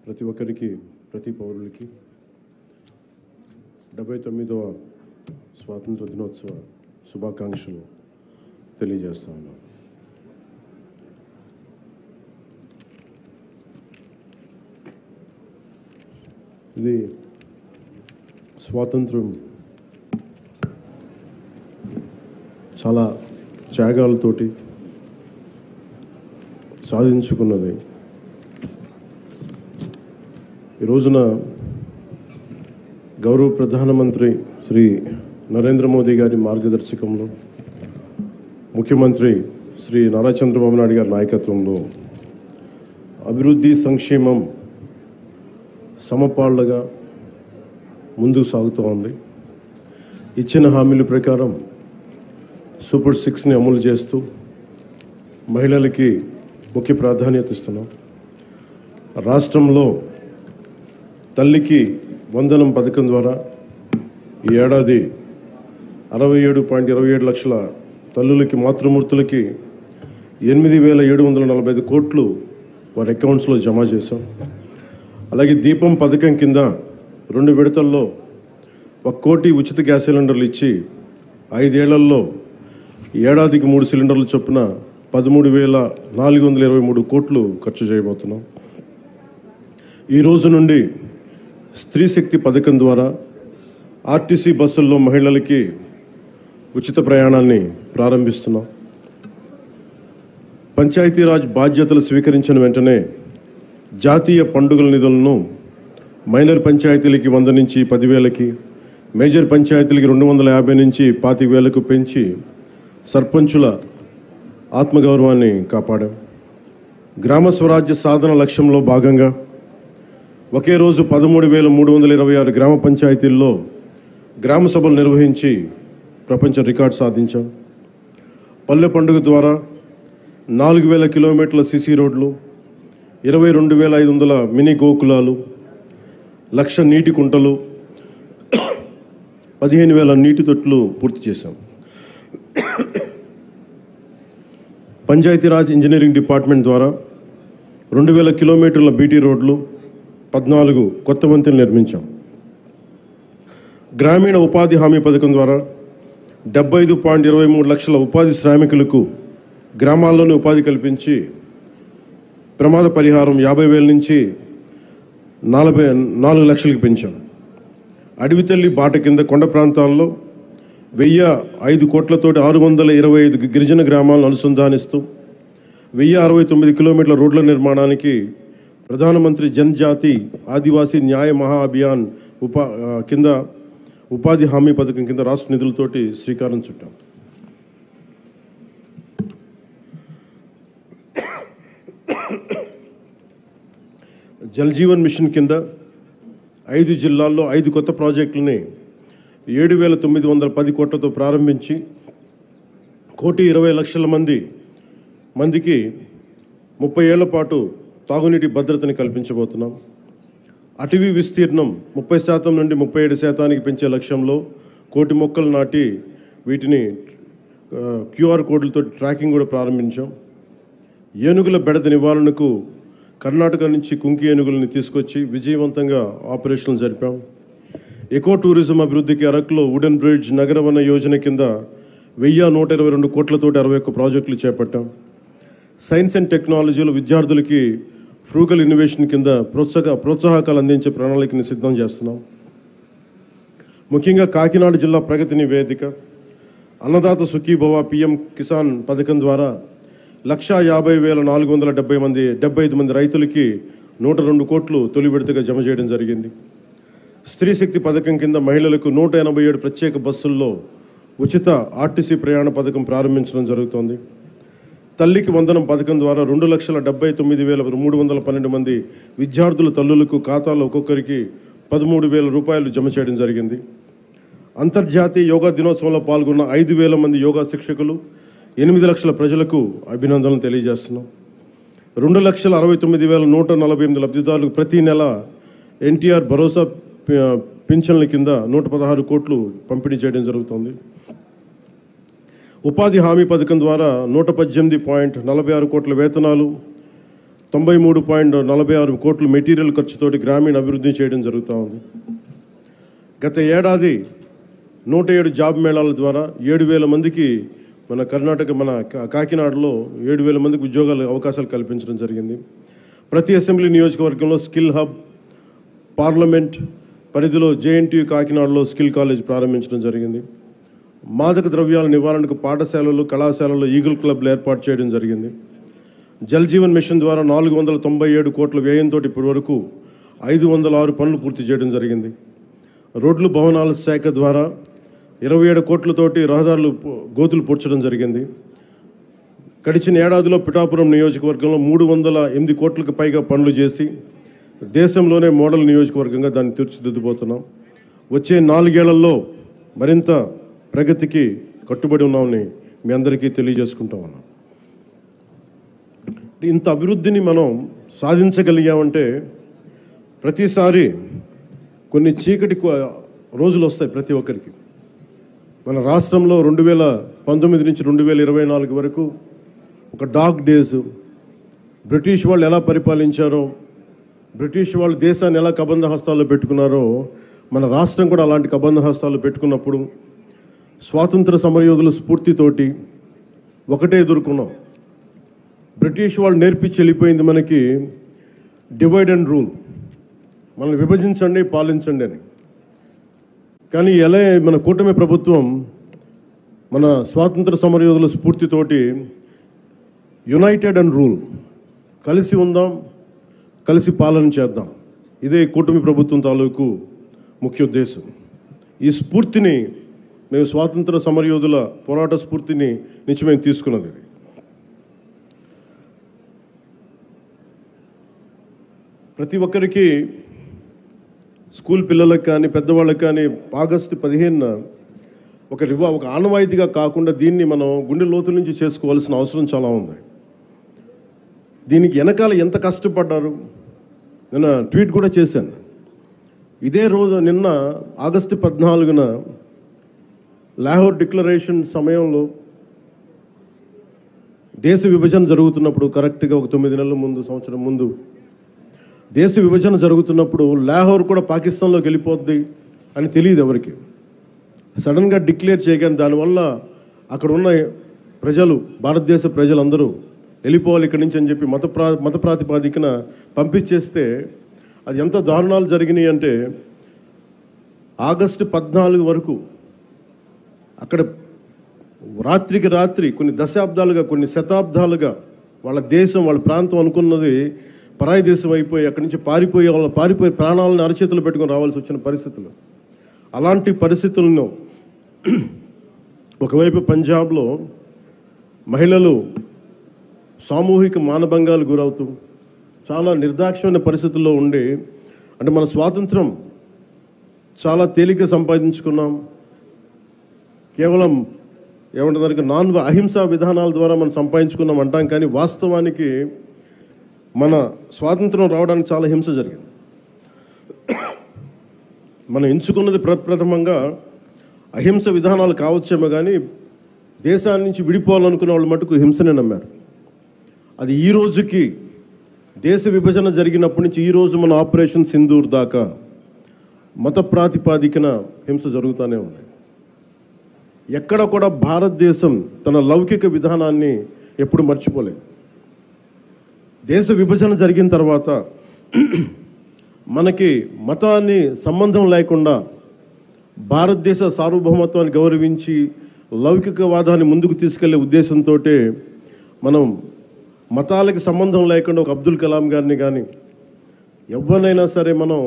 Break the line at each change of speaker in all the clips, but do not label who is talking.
ప్రతి ఒక్కరికి, ప్రతి పౌరులకి 79వ స్వాతంత్ర దినోత్సవ శుభాకాంక్షలు తెలియజేస్తా ఉన్నాను. ఇది స్వాతంత్రం చాలా త్యాగాలతోటి సాధించుకున్నది. ఈ రోజున గౌరవ ప్రధానమంత్రి శ్రీ నరేంద్ర మోదీ గారి మార్గదర్శకంలో, ముఖ్యమంత్రి శ్రీ నారా చంద్రబాబు నాయుడు గారి నాయకత్వంలో అభివృద్ధి సంక్షేమం సమపాళ్లుగా ముందుకు సాగుతూ ఉంది. ఇచ్చిన హామీల ప్రకారం సూపర్ 6ని అమలు చేస్తూ మహిళలకి ముఖ్య ప్రాధాన్యత ఇస్తున్నాం. రాష్ట్రంలో తల్లికి వందనం పథకం ద్వారా ఈ ఏడాది 67.27 లక్షల తల్లులకి, మాతృమూర్తులకి 8,745 కోట్లు వారి అకౌంట్స్లో జమ చేశాం. అలాగే దీపం పథకం కింద 2 విడతల్లో 1 కోటి ఉచిత గ్యాస్ సిలిండర్లు ఇచ్చి 5 ఏళ్లలో ఏడాదికి 3 సిలిండర్లు చొప్పున 13,423 కోట్లు ఖర్చు చేయబోతున్నాం. ఈ రోజు నుండి స్త్రీ శక్తి పథకం ద్వారా ఆర్టీసీ బస్సుల్లో మహిళలకి ఉచిత ప్రయాణాన్ని ప్రారంభిస్తున్నాం. పంచాయతీరాజ్ బాధ్యతలు స్వీకరించిన వెంటనే జాతీయ పండుగల నిధులను మైనర్ పంచాయతీలకి 100 నుంచి 10,000కి, మేజర్ పంచాయతీలకి 250 నుంచి 25,000కు పెంచి సర్పంచుల ఆత్మగౌరవాన్ని కాపాడాం. గ్రామ స్వరాజ్య సాధన లక్ష్యంలో భాగంగా ఒకే రోజు 13,326 గ్రామ పంచాయతీల్లో గ్రామ సభలు నిర్వహించి ప్రపంచ రికార్డు సాధించాం. పల్లె పండుగ ద్వారా 4,000 కిలోమీటర్ల సిసి రోడ్లు, 22,500 మినీ గోకులాలు, 1,00,000 నీటి కుంటలు, 15,000 నీటి తొట్లు పూర్తి చేశాం. పంచాయతీరాజ్ ఇంజనీరింగ్ డిపార్ట్మెంట్ ద్వారా 2,000 కిలోమీటర్ల బీటీ రోడ్లు, 14 కొత్త వంతెనలు నిర్మించాం. గ్రామీణ ఉపాధి హామీ పథకం ద్వారా 75.23 లక్షల ఉపాధి శ్రామికులకు గ్రామాల్లోనే ఉపాధి కల్పించి ప్రమాద పరిహారం 50,000 నుంచి 4 లక్షలకు పెంచాం. అడవి తల్లి బాట కింద కొండ ప్రాంతాల్లో 1,005 కోట్లతోటి 625 గిరిజన గ్రామాలను అనుసంధానిస్తూ 1,069 కిలోమీటర్ల రోడ్ల నిర్మాణానికి ప్రధానమంత్రి జనజాతి ఆదివాసీ న్యాయ మహా అభియాన్ కింద ఉపాధి హామీ పథకం కింద రాష్ట్ర నిధులతోటి శ్రీకారం చుట్టాం. జల్ జీవన్ మిషన్ కింద 5 జిల్లాల్లో 5 కొత్త ప్రాజెక్టులని 7,910 కోట్లతో ప్రారంభించి 1,20,00,000 మందికి 30 ఏళ్ల పాటు తాగునీటి భద్రతని కల్పించబోతున్నాం. అటవీ విస్తీర్ణం 30% నుండి 37% పెంచే లక్ష్యంలో 1,00,000 మొక్కలు నాటి వీటిని QR కోడ్లతో ట్రాకింగ్ కూడా ప్రారంభించాం. ఏనుగుల బెడద నివారణకు కర్ణాటక నుంచి కుంకి ఏనుగులని తీసుకొచ్చి విజయవంతంగా ఆపరేషన్లు జరిపాం. ఎకో టూరిజం అభివృద్ధికి అరకులో వుడెన్ బ్రిడ్జ్ నగరవన యోజన కింద 1,122 కోట్లతోటి 61 ప్రాజెక్టులు చేపట్టాం. సైన్స్ అండ్ టెక్నాలజీలో విద్యార్థులకి ఫ్రూగల్ ఇన్నోవేషన్ కింద ప్రోత్సాహకాలు అందించే ప్రణాళికని సిద్ధం చేస్తున్నాం. ముఖ్యంగా కాకినాడ జిల్లా ప్రగతి నివేదిక, అన్నదాత సుఖీభవ PM కిసాన్ పథకం ద్వారా 1,50,475 మంది రైతులకి 102 కోట్లు తొలి విడతగా జమ చేయడం జరిగింది. స్త్రీ శక్తి పథకం కింద మహిళలకు 187 ప్రత్యేక బస్సుల్లో ఉచిత ఆర్టీసీ ప్రయాణ పథకం ప్రారంభించడం జరుగుతోంది. తల్లికి వందనం పథకం ద్వారా 2,79,312 మంది విద్యార్థుల తల్లులకు ఖాతాలో ఒక్కొక్కరికి 13,000 రూపాయలు జమ చేయడం జరిగింది. అంతర్జాతీయ యోగా దినోత్సవంలో పాల్గొన్న 5,000 మంది యోగా శిక్షకులు, 8 లక్షల ప్రజలకు అభినందనలు తెలియజేస్తున్నాం. 2,69,148 లబ్ధిదారులకు ప్రతి నెల ఎన్టీఆర్ భరోసా పింఛన్ల కింద 116 కోట్లు పంపిణీ చేయడం జరుగుతుంది. ఉపాధి హామీ పథకం ద్వారా 118.46 కోట్ల వేతనాలు, 93.46 కోట్ల మెటీరియల్ ఖర్చుతోటి గ్రామీణ అభివృద్ధి చేయడం జరుగుతూ ఉంది. గత ఏడాది 107 జాబ్ మేళాల ద్వారా 7,000 మందికి మన కాకినాడలో 7,000 మందికి ఉద్యోగాల అవకాశాలు కల్పించడం జరిగింది. ప్రతి అసెంబ్లీ నియోజకవర్గంలో స్కిల్ హబ్, పార్లమెంట్ పరిధిలో జేఎన్టీయూ కాకినాడలో స్కిల్ కాలేజ్ ప్రారంభించడం జరిగింది. మాదక ద్రవ్యాల నివారణకు పాఠశాలలు, కళాశాలల్లో ఈగల్ క్లబ్లు ఏర్పాటు చేయడం జరిగింది. జల్ జీవన్ మిషన్ ద్వారా 497 కోట్ల వ్యయంతో ఇప్పటి వరకు 506 పనులు పూర్తి చేయడం జరిగింది. రోడ్లు భవనాల శాఖ ద్వారా 27 కోట్లతోటి రహదారులు గోతులు పూడ్చడం జరిగింది. గడిచిన ఏడాదిలో పిఠాపురం నియోజకవర్గంలో 308 కోట్లకు పైగా పనులు చేసి దేశంలోనే మోడల్ నియోజకవర్గంగా దాన్ని తీర్చిదిద్దుపోతున్నాం. వచ్చే 4 ఏళ్లలో మరింత ప్రగతికి కట్టుబడి ఉన్నామని మీ అందరికీ తెలియజేసుకుంటా ఉన్నాం. ఇంత అభివృద్ధిని మనం సాధించగలిగామంటే ప్రతిసారి కొన్ని చీకటి రోజులు వస్తాయి ప్రతి ఒక్కరికి. మన రాష్ట్రంలో 2019 నుంచి 2024 వరకు ఒక డార్క్ డేస్, బ్రిటిష్ వాళ్ళు ఎలా పరిపాలించారో, బ్రిటిష్ వాళ్ళు దేశాన్ని ఎలా కబంధ హస్తాల్లో పెట్టుకున్నారో మన రాష్ట్రం కూడా అలాంటి కబంధ హస్తాలు పెట్టుకున్నప్పుడు స్వాతంత్ర సమరయోధుల స్ఫూర్తితోటి ఒకటే ఎదుర్కొన్నాం. బ్రిటిష్ వాళ్ళు నేర్పించి వెళ్ళిపోయింది మనకి డివైడ్ అండ్ రూల్, మనల్ని విభజించండి, పాలించండి అని. కానీ ఎలా మన కూటమి ప్రభుత్వం మన స్వాతంత్ర సమరయోధుల స్ఫూర్తితోటి యునైటెడ్ అండ్ రూల్, కలిసి ఉందాం, కలిసి పాలన చేద్దాం, ఇదే కూటమి ప్రభుత్వం తాలూకు ముఖ్య ఉద్దేశం. ఈ స్ఫూర్తిని మేము స్వాతంత్ర సమరయోధుల పోరాట స్ఫూర్తిని నుంచి మేము తీసుకున్నది. ప్రతి ఒక్కరికి, స్కూల్ పిల్లలకు కానీ పెద్దవాళ్ళకి కానీ ఆగస్టు 15న ఒక ఆనవాయితీగా కాకుండా దీన్ని మనం గుండె లోతుల నుంచి చేసుకోవాల్సిన అవసరం చాలా ఉంది. దీనికి వెనకాల ఎంత కష్టపడ్డారు నేను ట్వీట్ కూడా చేశాను. ఇదే రోజు నిన్న ఆగస్టు 14న లాహోర్ డిక్లరేషన్ సమయంలో దేశ విభజన జరుగుతున్నప్పుడు, కరెక్ట్గా ఒక 9 నెలల ముందు, సంవత్సరం ముందు దేశ విభజన జరుగుతున్నప్పుడు లాహోర్ కూడా పాకిస్తాన్లోకి వెళ్ళిపోద్ది అని తెలియదు ఎవరికి. సడన్గా డిక్లేర్ చేయగానే దానివల్ల అక్కడ ఉన్న ప్రజలు, భారతదేశ ప్రజలందరూ వెళ్ళిపోవాలి ఇక్కడి నుంచి అని చెప్పి మత ప్రాతిపాదికన పంపించేస్తే అది ఎంత దారుణాలు జరిగినాయి అంటే ఆగస్టు 14 వరకు అక్కడ రాత్రికి రాత్రి కొన్ని దశాబ్దాలుగా, కొన్ని శతాబ్దాలుగా వాళ్ళ దేశం, వాళ్ళ ప్రాంతం అనుకున్నది పరాయి దేశం అయిపోయి అక్కడి నుంచి పారిపోయి ప్రాణాలను అరచేతులు పెట్టుకొని రావాల్సి వచ్చిన పరిస్థితులు. అలాంటి పరిస్థితులను ఒకవైపు పంజాబ్లో మహిళలు సామూహిక మానభంగాలు గురవుతూ చాలా నిర్దాక్షిణ్యమైన పరిస్థితుల్లో ఉండి, అంటే మన స్వాతంత్రం చాలా తేలిక సంపాదించుకున్నాం, కేవలం ఏమంటారు అహింసా విధానాల ద్వారా మనం సంపాదించుకున్నాం అంటాం. కానీ వాస్తవానికి మన స్వాతంత్రం రావడానికి చాలా హింస జరిగింది. మనం ఎంచుకున్నది ప్రప్రథమంగా అహింస విధానాలు కావచ్చేమో కానీ దేశాన్ని నుంచి విడిపోవాలనుకున్న వాళ్ళు మటుకు హింసనే నమ్మారు. అది ఈ రోజుకి, దేశ విభజన జరిగినప్పటి నుంచి ఈ రోజు మన ఆపరేషన్ సింధూర్ దాకా మత ప్రాతిపాదికన హింస జరుగుతూనే ఉంది. ఎక్కడ కూడా భారతదేశం తన లౌకిక విధానాన్ని ఎప్పుడు మర్చిపోలేదు. దేశ విభజన జరిగిన తర్వాత మనకి మతాన్ని సంబంధం లేకుండా భారతదేశ సార్వభౌమత్వాన్ని గౌరవించి లౌకికవాదాన్ని ముందుకు తీసుకెళ్లే ఉద్దేశంతో మనం మతాలకి సంబంధం లేకుండా ఒక అబ్దుల్ కలాం గారిని కానీ ఎవరినైనా సరే మనం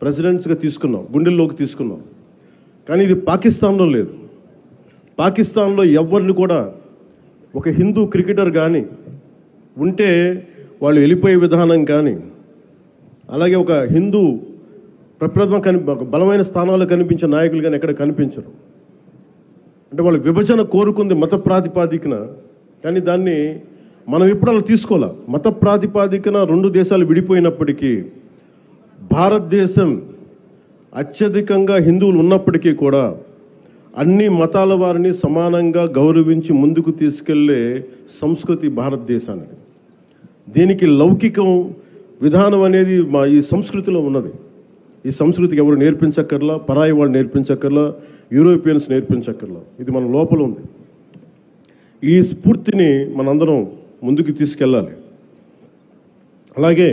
ప్రెసిడెంట్స్గా తీసుకున్నాం, గుండెల్లోకి తీసుకున్నాం. కానీ ఇది పాకిస్తాన్లో లేదు. పాకిస్తాన్లో ఎవరిని కూడా ఒక హిందూ క్రికెటర్ కానీ ఉంటే వాళ్ళు వెళ్ళిపోయే విధానం కానీ, అలాగే ఒక హిందూ ఒక బలమైన స్థానాల్లో కనిపించే నాయకులు కానీ ఎక్కడ కనిపించరు. అంటే వాళ్ళు విభజన కోరుకుంది మత ప్రాతిపాదికన, కానీ దాన్ని మనం ఎప్పుడు అలా తీసుకోవాలి. మత ప్రాతిపాదికన 2 దేశాలు విడిపోయినప్పటికీ భారతదేశం అత్యధికంగా హిందువులు ఉన్నప్పటికీ కూడా అన్ని మతాల వారిని సమానంగా గౌరవించి ముందుకు తీసుకెళ్లే సంస్కృతి భారతదేశానికి. దీనికి లౌకికం విధానం అనేది మా ఈ సంస్కృతిలో ఉన్నది. ఈ సంస్కృతికి ఎవరు నేర్పించక్కర్లా, పరాయి వాళ్ళు నేర్పించక్కర్లా, యూరోపియన్స్ నేర్పించక్కర్లా. ఇది మన లోపల ఉంది. ఈ స్ఫూర్తిని మనందరం ముందుకు తీసుకెళ్ళాలి. అలాగే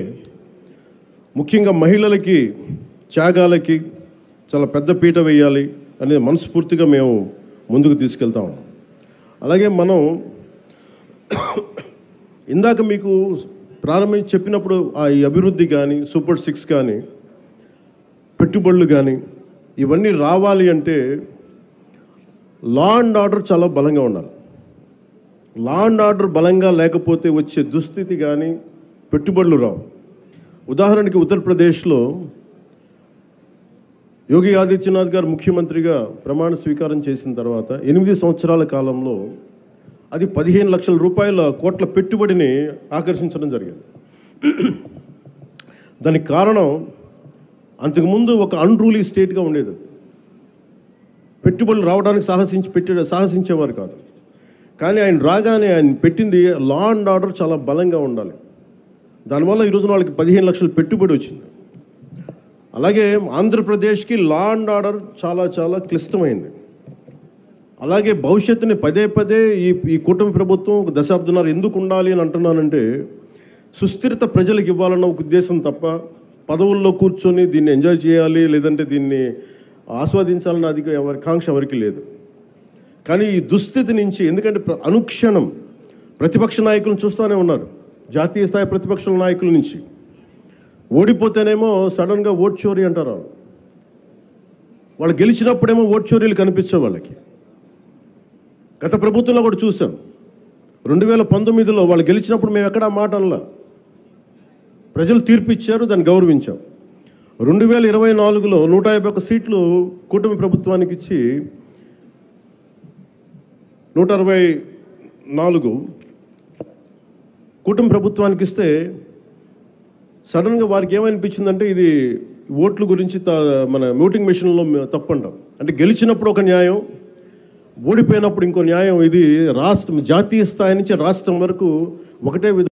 ముఖ్యంగా మహిళలకి త్యాగాలకి చాలా పెద్ద పీట వేయాలి అనేది మనస్ఫూర్తిగా మేము ముందుకు తీసుకెళ్తాం. అలాగే మనం ఇందాక మీకు ప్రారంభించి చెప్పినప్పుడు ఈ అభివృద్ధి కానీ, సూపర్ 6 కానీ, పెట్టుబడులు కానీ ఇవన్నీ రావాలి అంటే లా అండ్ ఆర్డర్ చాలా బలంగా ఉండాలి. లా అండ్ ఆర్డర్ బలంగా లేకపోతే వచ్చే దుస్థితి కానీ పెట్టుబడులు రావు. ఉదాహరణకి ఉత్తరప్రదేశ్లో యోగి ఆదిత్యనాథ్ గారు ముఖ్యమంత్రిగా ప్రమాణ స్వీకారం చేసిన తర్వాత 8 సంవత్సరాల కాలంలో అది 15 లక్షల రూపాయల కోట్ల పెట్టుబడిని ఆకర్షించడం జరిగింది. దానికి కారణం అంతకుముందు ఒక అన్రూలీ స్టేట్గా ఉండేది. పెట్టుబడులు రావడానికి సాహసించేవారు కాదు. కానీ ఆయన రాగానే ఆయన పెట్టింది లా అండ్ ఆర్డర్ చాలా బలంగా ఉండాలి. దానివల్ల ఈరోజు వాళ్ళకి 15 లక్షల పెట్టుబడి వచ్చింది. అలాగే ఆంధ్రప్రదేశ్కి లా అండ్ ఆర్డర్ చాలా చాలా క్లిష్టమైంది. అలాగే భవిష్యత్తుని పదే పదే ఈ కూటమి ప్రభుత్వం ఒక దశాబ్దన్నర ఎందుకు ఉండాలి అని అంటున్నానంటే సుస్థిరత ప్రజలకు ఇవ్వాలన్న ఒక ఉద్దేశం తప్ప పదవుల్లో కూర్చొని దీన్ని ఎంజాయ్ చేయాలి లేదంటే దీన్ని ఆస్వాదించాలన్న కాంక్ష ఎవరికి లేదు. కానీ ఈ దుస్థితి నుంచి, ఎందుకంటే అనుక్షణం ప్రతిపక్ష నాయకులను చూస్తూనే ఉన్నారు. జాతీయ స్థాయి ప్రతిపక్ష నాయకుల నుంచి ఓడిపోతేనేమో సడన్గా ఓట్ చోరీ అంటారు. వాళ్ళు గెలిచినప్పుడేమో ఓట్ చోరీలు కనిపించే వాళ్ళకి. గత ప్రభుత్వంలో కూడా చూసాం. 2019లో వాళ్ళు గెలిచినప్పుడు మేము ఎక్కడా మాట అనలా. ప్రజలు తీర్పు ఇచ్చారు, దాన్ని గౌరవించాం. 2024లో 151 సీట్లు కూటమి ప్రభుత్వానికి ఇచ్చి 164 కూటమి ప్రభుత్వానికి ఇస్తే సడన్గా వారికి ఏమనిపించిందంటే ఇది ఓట్ల గురించి మన ఓటింగ్ మెషిన్లో తప్పంటాం. అంటే గెలిచినప్పుడు ఒక న్యాయం, ఓడిపోయినప్పుడు ఇంకో న్యాయం. ఇది రాష్ట్రం, జాతీయ స్థాయి నుంచి రాష్ట్రం వరకు ఒకటే విధంగా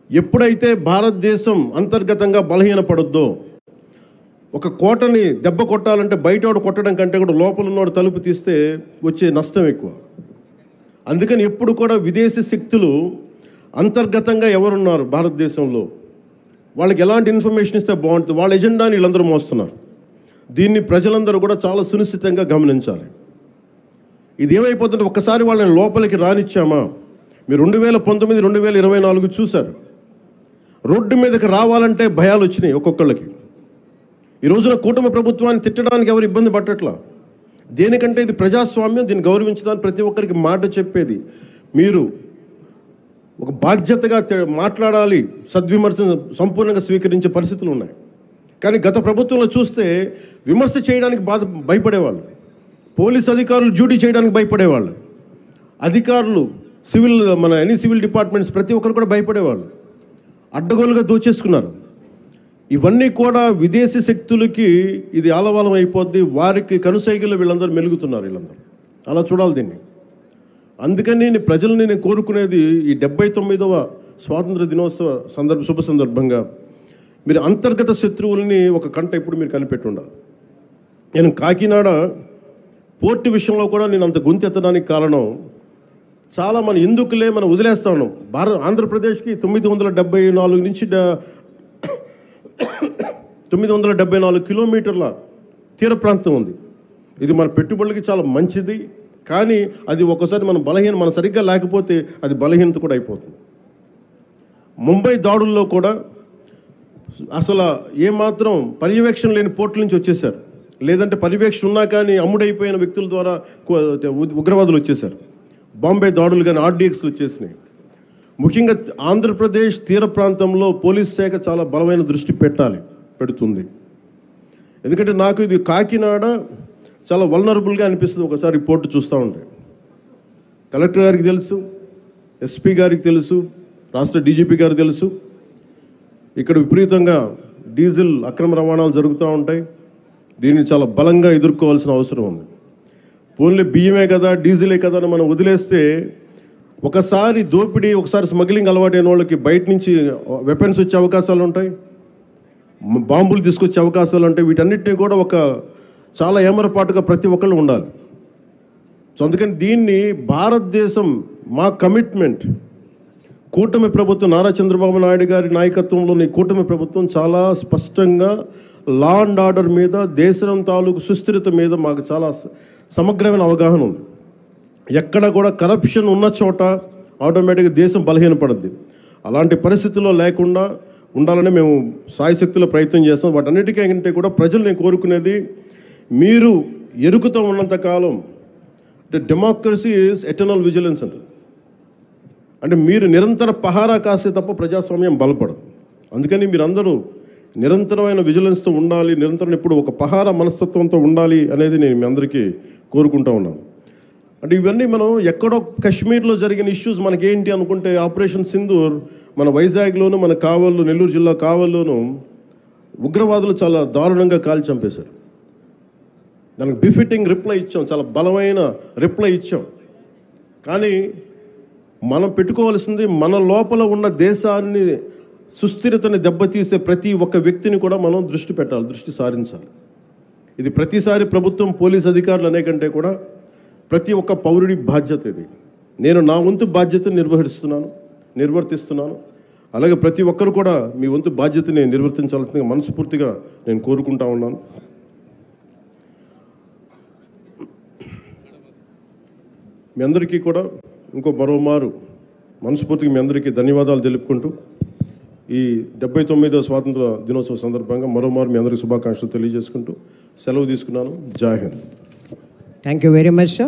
ఎప్పుడైతే భారతదేశం అంతర్గతంగా బలహీనపడొద్దో, ఒక కోటని దెబ్బ కొట్టాలంటే బయటోడు కొట్టడం కంటే కూడా లోపల ఉన్నోడు తలుపు తీస్తే వచ్చే నష్టం ఎక్కువ. అందుకని ఎప్పుడు కూడా విదేశీ శక్తులు అంతర్గతంగా ఎవరున్నారు భారతదేశంలో, వాళ్ళకి ఎలాంటి ఇన్ఫర్మేషన్ ఇస్తే బాగుంటుంది, వాళ్ళ ఎజెండాని వీళ్ళందరూ మోస్తున్నారు. దీన్ని ప్రజలందరూ కూడా చాలా సునిశ్చితంగా గమనించాలి. ఇది ఏమైపోతుంటే ఒక్కసారి వాళ్ళని లోపలికి రానిచ్చామా, మీరు 2019, 2024 చూశారు. రోడ్డు మీదకి రావాలంటే భయాలు వచ్చినాయి ఒక్కొక్కళ్ళకి. ఈ రోజున కూటమి ప్రభుత్వాన్ని తిట్టడానికి ఎవరు ఇబ్బంది పట్టట్లా. దేనికంటే ఇది ప్రజాస్వామ్యం, దీన్ని గౌరవించడానికి ప్రతి ఒక్కరికి మాట చెప్పేది. మీరు ఒక బాధ్యతగా మాట్లాడాలి, సద్విమర్శను సంపూర్ణంగా స్వీకరించే పరిస్థితులు ఉన్నాయి. కానీ గత ప్రభుత్వంలో చూస్తే విమర్శ చేయడానికి భయపడేవాళ్ళు. పోలీస్ అధికారులు డ్యూటీ చేయడానికి భయపడేవాళ్ళు. అధికారులు సివిల్ డిపార్ట్మెంట్స్ ప్రతి ఒక్కరు కూడా భయపడేవాళ్ళు. అడ్డగోలుగా దోచేసుకున్నారు. ఇవన్నీ కూడా విదేశీ శక్తులకి ఇది ఆలవాలం అయిపోద్ది. వారికి కనుసైగలు వీళ్ళందరూ మెలుగుతున్నారు. వీళ్ళందరూ అలా చూడాలి దీన్ని. అందుకని ప్రజల్ని నేను కోరుకునేది, ఈ 79వ స్వాతంత్ర దినోత్సవ శుభ సందర్భంగా మీరు అంతర్గత శత్రువుల్ని ఒక కంట ఇప్పుడు మీరు కనిపెట్టి ఉండాలి. నేను కాకినాడ పోర్టు విషయంలో కూడా నేను అంత గొంతెత్తడానికి కారణం, చాలా ఎందుకులే మనం వదిలేస్తా ఉన్నాం. ఆంధ్రప్రదేశ్కి 974 నుంచి 974 కిలోమీటర్ల తీర ప్రాంతం ఉంది. ఇది మన పెట్టుబడులకి చాలా మంచిది. కానీ అది ఒక్కసారి మన సరిగ్గా లేకపోతే అది బలహీనత కూడా అయిపోతుంది. ముంబై దాడుల్లో కూడా అసలు ఏమాత్రం పర్యవేక్షణ లేని పోర్టుల నుంచి వచ్చేసారు. లేదంటే పర్యవేక్షణ ఉన్నా కానీ అమ్ముడైపోయిన వ్యక్తుల ద్వారా ఉగ్రవాదులు వచ్చేసారు. బాంబే దాడులు కానీ RDXలు వచ్చేసినాయి. ముఖ్యంగా ఆంధ్రప్రదేశ్ తీర ప్రాంతంలో పోలీస్ శాఖ చాలా బలమైన దృష్టి పెడుతుంది. ఎందుకంటే నాకు ఇది కాకినాడ చాలా వల్నరబుల్గా అనిపిస్తుంది ఒకసారి రిపోర్టు చూస్తూ ఉంటే. కలెక్టర్ గారికి తెలుసు, SP గారికి తెలుసు, రాష్ట్ర DGP గారికి తెలుసు. ఇక్కడ విపరీతంగా డీజిల్ అక్రమ రవాణాలు జరుగుతూ ఉంటాయి. దీన్ని చాలా బలంగా ఎదుర్కోవాల్సిన అవసరం ఉంది. పోన్లే బియ్యమే కదా, డీజిలే కదా అని మనం వదిలేస్తే ఒకసారి దోపిడీ, ఒకసారి స్మగ్లింగ్ అలవాటైన వాళ్ళకి బయట నుంచి వెపన్స్ వచ్చే అవకాశాలు ఉంటాయి, బాంబులు తీసుకొచ్చే అవకాశాలు ఉంటాయి. వీటన్నిటిని కూడా ఒక చాలా ఏమరపాటుగా ప్రతి ఒక్కళ్ళు ఉండాలి. సో అందుకని దీన్ని భారతదేశం మా కమిట్మెంట్, కూటమి ప్రభుత్వం, నారా చంద్రబాబు నాయుడు గారి నాయకత్వంలోని కూటమి ప్రభుత్వం చాలా స్పష్టంగా లా అండ్ ఆర్డర్ మీద, దేశం తాలూకు సుస్థిరత మీద మాకు చాలా సమగ్రమైన అవగాహన ఉంది. ఎక్కడ కూడా కరప్షన్ ఉన్న చోట ఆటోమేటిక్గా దేశం బలహీనపడుద్ది. అలాంటి పరిస్థితుల్లో లేకుండా ఉండాలని మేము సాయశక్తిలో ప్రయత్నం చేస్తాం. వాటన్నిటికంటే కూడా ప్రజలు నేను కోరుకునేది, మీరు ఎరుకుతూ ఉన్నంతకాలం అంటే డెమోక్రసీ ఈజ్ ఎటర్నల్ విజిలెన్స్ అంటే మీరు నిరంతర పహారా కాసే తప్ప ప్రజాస్వామ్యం బలపడదు. అందుకని మీరందరూ నిరంతరమైన విజిలెన్స్తో ఉండాలి, నిరంతరం ఇప్పుడు ఒక పహారా మనస్తత్వంతో ఉండాలి అనేది నేను మీ అందరికీ కోరుకుంటూ ఉన్నాను. అంటే ఇవన్నీ మనం ఎక్కడో కాశ్మీర్లో జరిగిన ఇష్యూస్ మనకేంటి అనుకుంటే, ఆపరేషన్ సింధూర్ మన వైజాగ్లోను, మన కావల్లో, నెల్లూరు జిల్లా కావల్లోనూ ఉగ్రవాదులు చాలా దారుణంగా కాల్చి చంపేశారు. దానికి బిఫిటింగ్ రిప్లై ఇచ్చాం, చాలా బలమైన రిప్లై ఇచ్చాం. కానీ మనం పెట్టుకోవాల్సింది, మన లోపల ఉన్న దేశాన్ని సుస్థిరతని దెబ్బతీసే ప్రతి ఒక్క వ్యక్తిని కూడా మనం దృష్టి పెట్టాలి, దృష్టి సారించాలి. ఇది ప్రతిసారి ప్రభుత్వం, పోలీస్ అధికారులు అనే కంటే కూడా ప్రతి ఒక్క పౌరుడి బాధ్యత ఇది. నేను నా వంతు బాధ్యతను నిర్వర్తిస్తున్నాను. అలాగే ప్రతి ఒక్కరు కూడా మీ వంతు బాధ్యతని నిర్వర్తించాల్సిందిగా మనస్ఫూర్తిగా నేను కోరుకుంటా ఉన్నాను. మీ అందరికీ కూడా మరోమారు మనస్ఫూర్తిగా మీ అందరికీ ధన్యవాదాలు తెలుపుకుంటూ, ఈ 79వ స్వాతంత్ర దినోత్సవ సందర్భంగా మరోమారు మీ అందరికీ శుభాకాంక్షలు తెలియజేసుకుంటూ సెలవు తీసుకున్నాను. జై Hind.
Thank you very much, sir.